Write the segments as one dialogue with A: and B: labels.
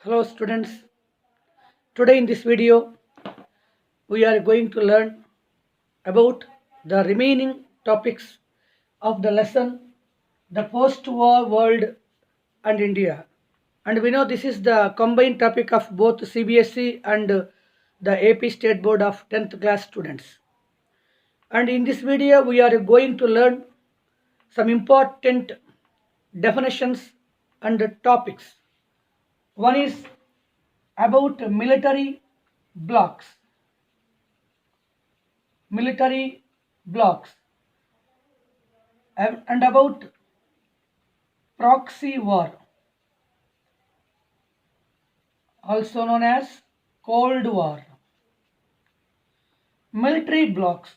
A: Hello students, today in this video we are going to learn about the remaining topics of the lesson the post-war world and India. And we know this is the combined topic of both CBSE and the AP State Board of 10th class students. And in this video we are going to learn some important definitions and topics. One is about military blocks and about proxy war, also known as Cold War. Military blocks.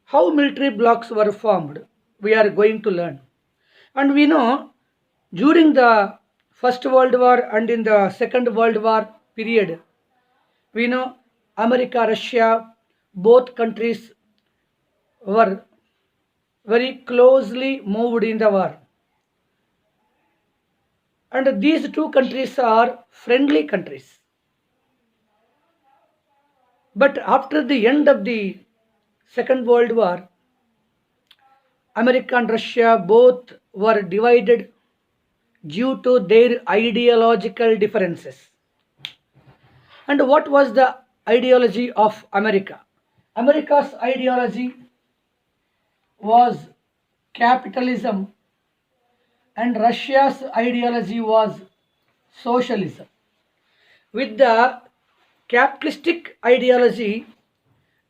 A: How military blocks were formed, we are going to learn. And we know during the First World War and in the Second World War period, we know America, Russia, both countries were very closely moved in the war. And these two countries are friendly countries. But after the end of the Second World War, America and Russia both were divided due to their ideological differences. And what was the ideology of America? America's ideology was capitalism and Russia's ideology was socialism. With the capitalistic ideology,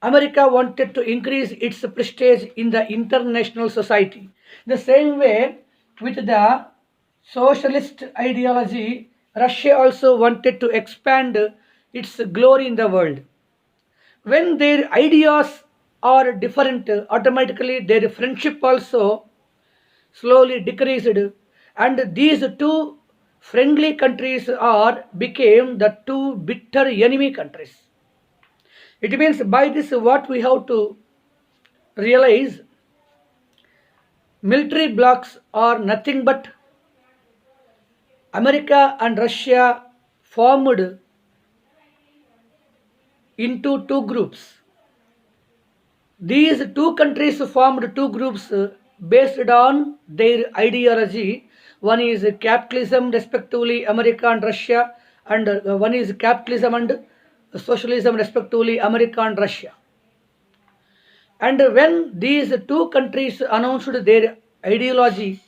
A: America wanted to increase its prestige in the international society. The same way, with the socialist ideology, Russia also wanted to expand its glory in the world. When their ideas are different, automatically their friendship also slowly decreased, and these two friendly countries are became the two bitter enemy countries. It means by this what we have to realize, military blocks are nothing but America and Russia formed into two groups. These two countries formed two groups based on their ideology. One is capitalism, respectively America and Russia, and one is capitalism and socialism, respectively America and Russia. And when these two countries announced their ideology,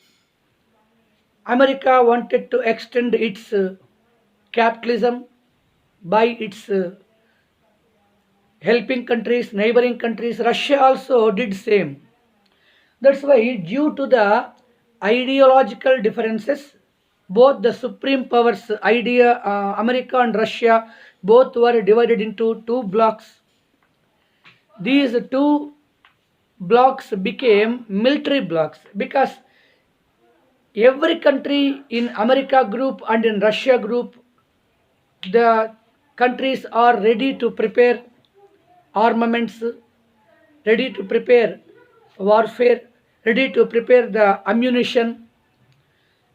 A: America wanted to extend its capitalism by its helping countries, neighboring countries. Russia also did same. That's why, due to the ideological differences, both the supreme powers, America and Russia, both were divided into two blocks. These two blocks became military blocks because every country in America group and in Russia group, the countries are ready to prepare armaments, ready to prepare warfare, ready to prepare the ammunition.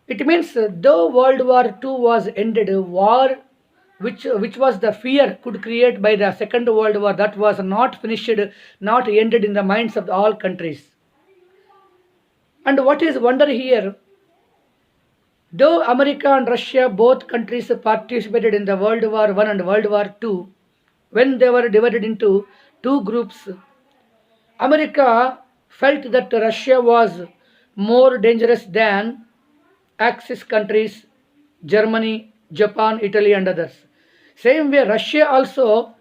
A: It means though World War II was ended, war which was the fear could create by the Second World War, that was not finished, not ended in the minds of all countries. And what is wonder here, though America and Russia both countries participated in the World War I and World War II, when they were divided into two groups, America felt that Russia was more dangerous than Axis countries, Germany, Japan, Italy, and others. Same way, Russia also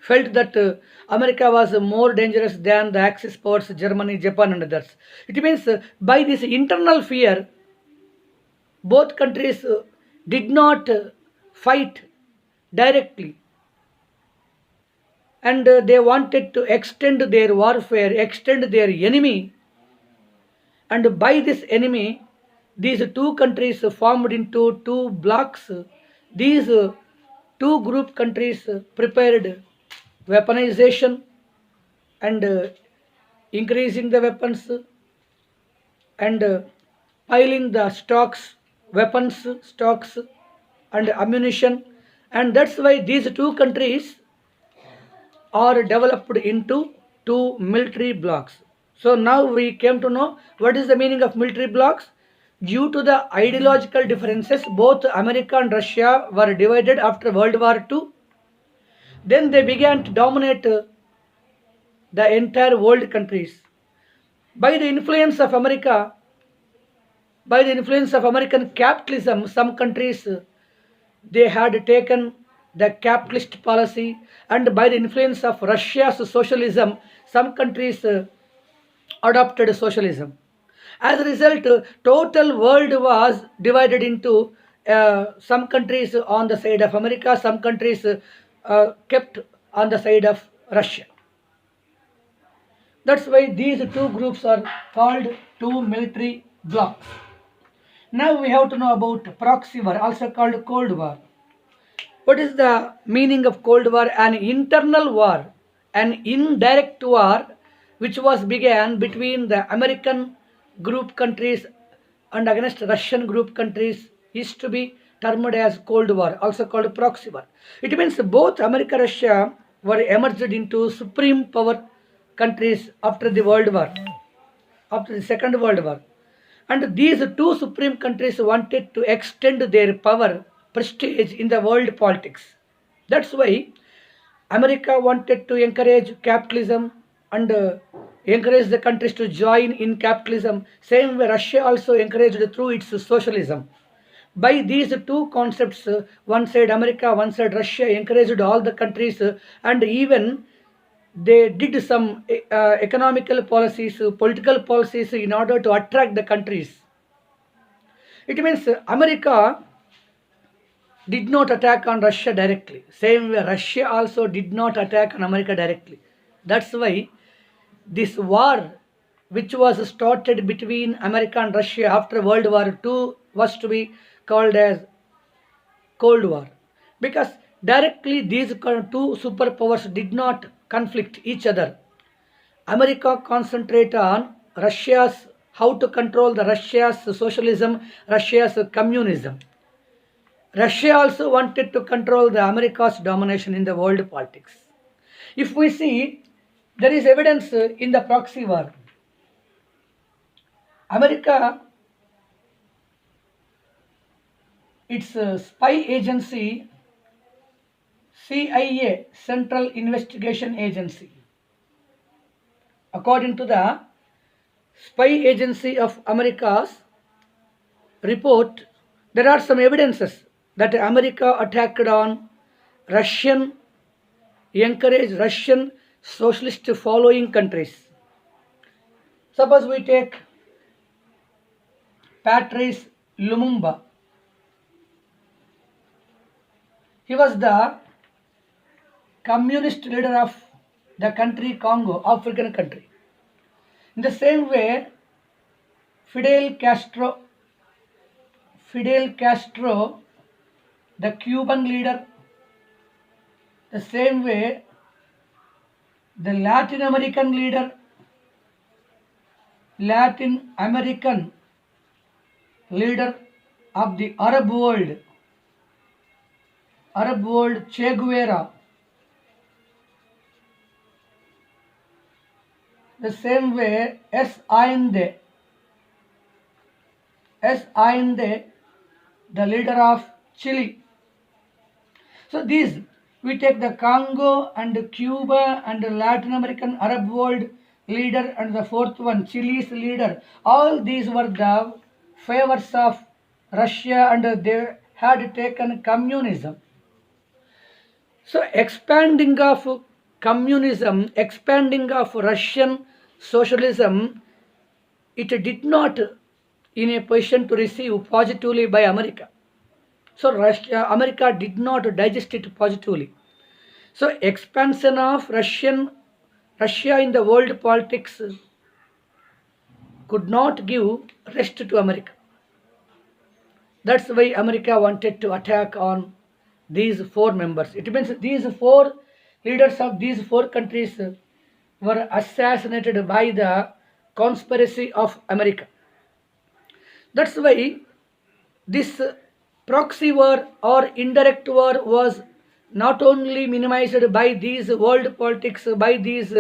A: felt that America was more dangerous than the Axis powers, Germany, Japan, and others. It means by this internal fear, both countries did not fight directly, and they wanted to extend their warfare, extend their enemy, and by this enemy, these two countries formed into two blocks. These two group countries prepared weaponization and increasing the weapons and piling the stocks, weapons stocks, and ammunition, and that's why these two countries are developed into two military blocks. So now we came to know what is the meaning of military blocks. Due to the ideological differences, both America and Russia were divided after World War II. Then they began to dominate the entire world countries. By the influence of America, by the influence of American capitalism, some countries they had taken the capitalist policy, and by the influence of Russia's socialism, some countries adopted socialism. As a result, total world was divided into some countries on the side of America, some countries kept on the side of Russia. That's why these two groups are called two military blocks. Now we have to know about proxy war, also called Cold War. What is the meaning of Cold War? An internal war, an indirect war which was began between the American group countries and against Russian group countries is to be termed as Cold War, also called proxy war. It means both America and Russia were emerged into supreme power countries after the World War, after the Second World War. And these two supreme countries wanted to extend their power, prestige in the world politics. That's why America wanted to encourage capitalism and encourage the countries to join in capitalism. Same way, Russia also encouraged through its socialism. By these two concepts, one side America, one side Russia, encouraged all the countries, and even they did some economical policies, political policies in order to attract the countries. It means America did not attack on Russia directly. Same way, Russia also did not attack on America directly. That's why this war, which was started between America and Russia after World War II, was to be called as Cold War, because directly these two superpowers did not conflict each other. America concentrate on Russia's how to control the Russia's socialism, Russia's communism. Russia also wanted to control the America's domination in the world politics. If we see, there is evidence in the proxy war. America, its spy agency, CIA, Central Investigation Agency. According to the spy agency of America's report, there are some evidences that America attacked on Russian, encouraged Russian socialist following countries. Suppose we take Patrice Lumumba. He was the communist leader of the country Congo, African country. In the same way, Fidel Castro, the Cuban leader, the same way the Latin American leader of the Arab world, Che Guevara, the same way S. Allende, the leader of Chile. So these, we take the Congo and Cuba and the Latin American Arab world leader, and the fourth one, Chile's leader. All these were the favors of Russia, and they had taken communism. So expanding of communism, expanding of Russian socialism, it did not in a position to receive positively by America. So America did not digest it positively. So expansion of Russia in the world politics could not give rest to America. That's why America wanted to attack on these four members. It means these four leaders of these four countries were assassinated by the conspiracy of America. That's why this Proxy war or indirect war was not only minimized by these world politics, by these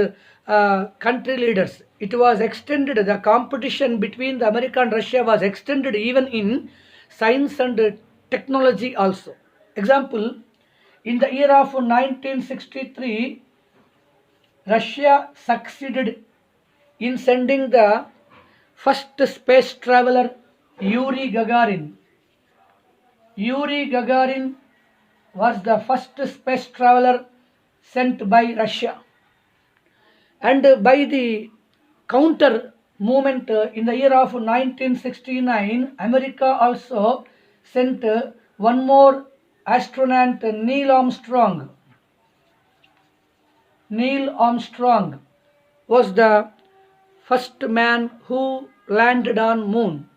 A: country leaders, it was extended. The competition between the America and Russia was extended even in science and technology also. Example, in the year of 1963, Russia succeeded in sending the first space traveler Yuri Gagarin. Yuri Gagarin was the first space traveler sent by Russia. And by the counter movement in the year of 1969, America also sent one more astronaut, Neil Armstrong. Neil Armstrong was the first man who landed on moon.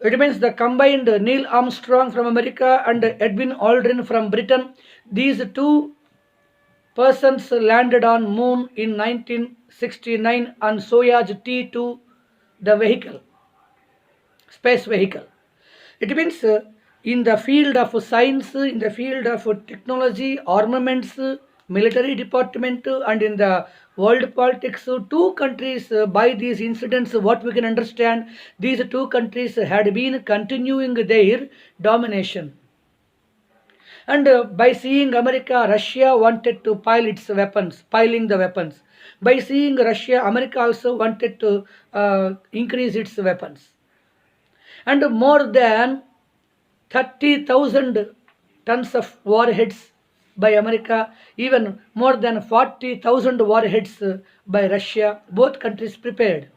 A: It means the combined Neil Armstrong from America and Edwin Aldrin from Britain, these two persons landed on moon in 1969 on Soyuz T2, the vehicle, space vehicle. It means in the field of science, in the field of technology, armaments, military department, and in the world politics, two countries, by these incidents, what we can understand, these two countries had been continuing their domination. And by seeing America, Russia wanted to pile its weapons, piling the weapons. By seeing Russia, America also wanted to increase its weapons. And more than 30,000 tons of warheads by America, even more than 40,000 warheads by Russia, both countries prepared.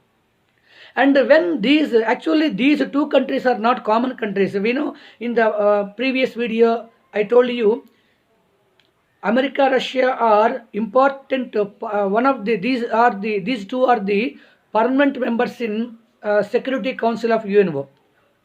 A: And when these two countries are not common countries, we know in the previous video I told you America, Russia are important. One of these two are the permanent members in Security Council of UNO.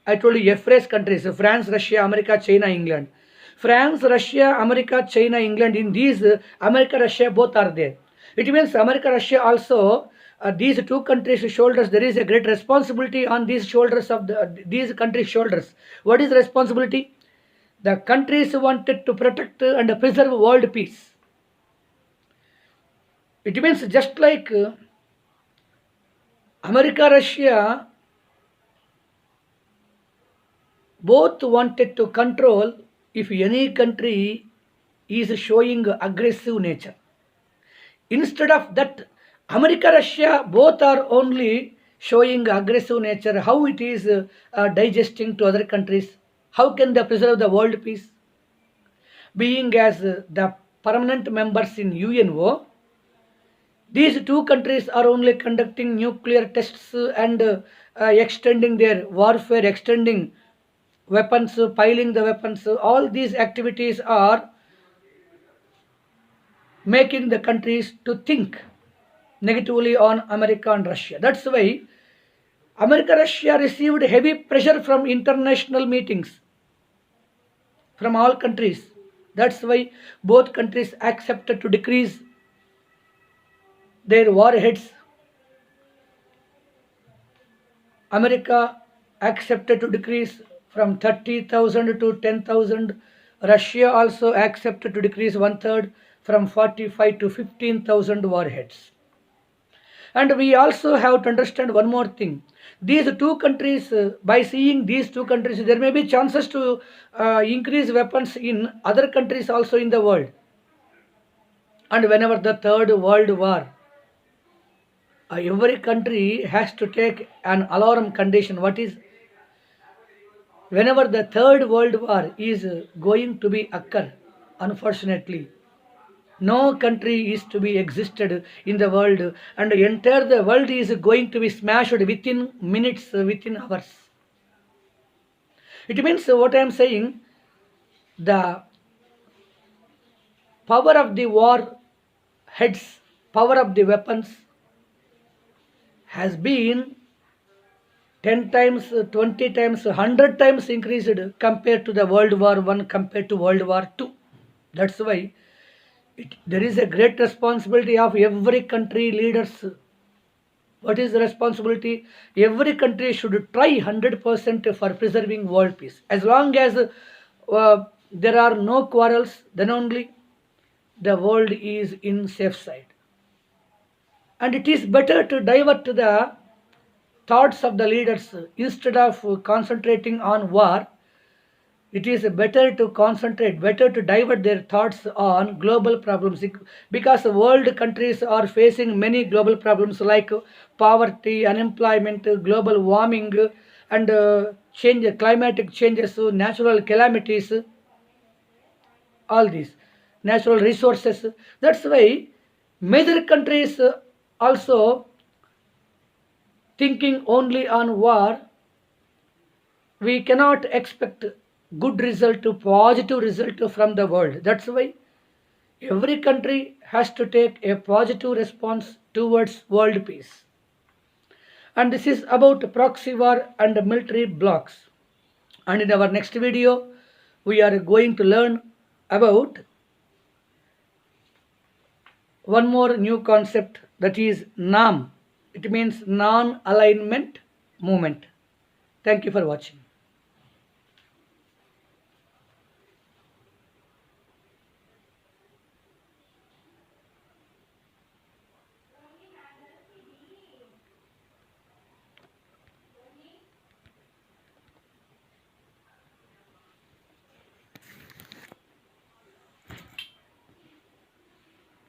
A: I told you FRAS countries: France, Russia, America, China, England. France, Russia, America, China, England. In these, America, Russia both are there. It means America, Russia also. These two countries' shoulders, there is a great responsibility on these shoulders of these countries' shoulders. What is responsibility? The countries wanted to protect and preserve world peace. It means just like America, Russia both wanted to control if any country is showing aggressive nature. Instead of that, America, Russia both are only showing aggressive nature. How it is digesting to other countries? How can they preserve the world peace? Being as the permanent members in UNO, these two countries are only conducting nuclear tests and extending their warfare, extending weapons, piling the weapons. All these activities are making the countries to think negatively on America and Russia. That's why America, Russia received heavy pressure from international meetings from all countries. That's why both countries accepted to decrease their warheads. America accepted to decrease from 30,000 to 10,000. Russia also accepted to decrease one third from 45 to 15,000 warheads. And we also have to understand one more thing. These two countries, by seeing these two countries, there may be chances to increase weapons in other countries also in the world. And whenever the third world war, every country has to take an alarm condition. What is? Whenever the third world war is going to be occur, unfortunately, no country is to be existed in the world, and entire the world is going to be smashed within minutes, within hours. It means what I am saying, the power of the war heads, power of the weapons has been 10 times, 20 times, 100 times increased compared to the World War I, compared to World War II. That's why there is a great responsibility of every country leaders. What is the responsibility? Every country should try 100% for preserving world peace. As long as there are no quarrels, then only the world is in safe side. And it is better to divert the thoughts of the leaders instead of concentrating on war. It is better to divert their thoughts on global problems, because world countries are facing many global problems like poverty, unemployment, global warming, and climatic changes, natural calamities, all these natural resources. That's why major countries also thinking only on war. We cannot expect good result to positive result from the world. That's why every country has to take a positive response towards world peace. And this is about proxy war and military blocks. And in our next video, we are going to learn about one more new concept, that is NAM. It means non alignment movement. Thank you for watching.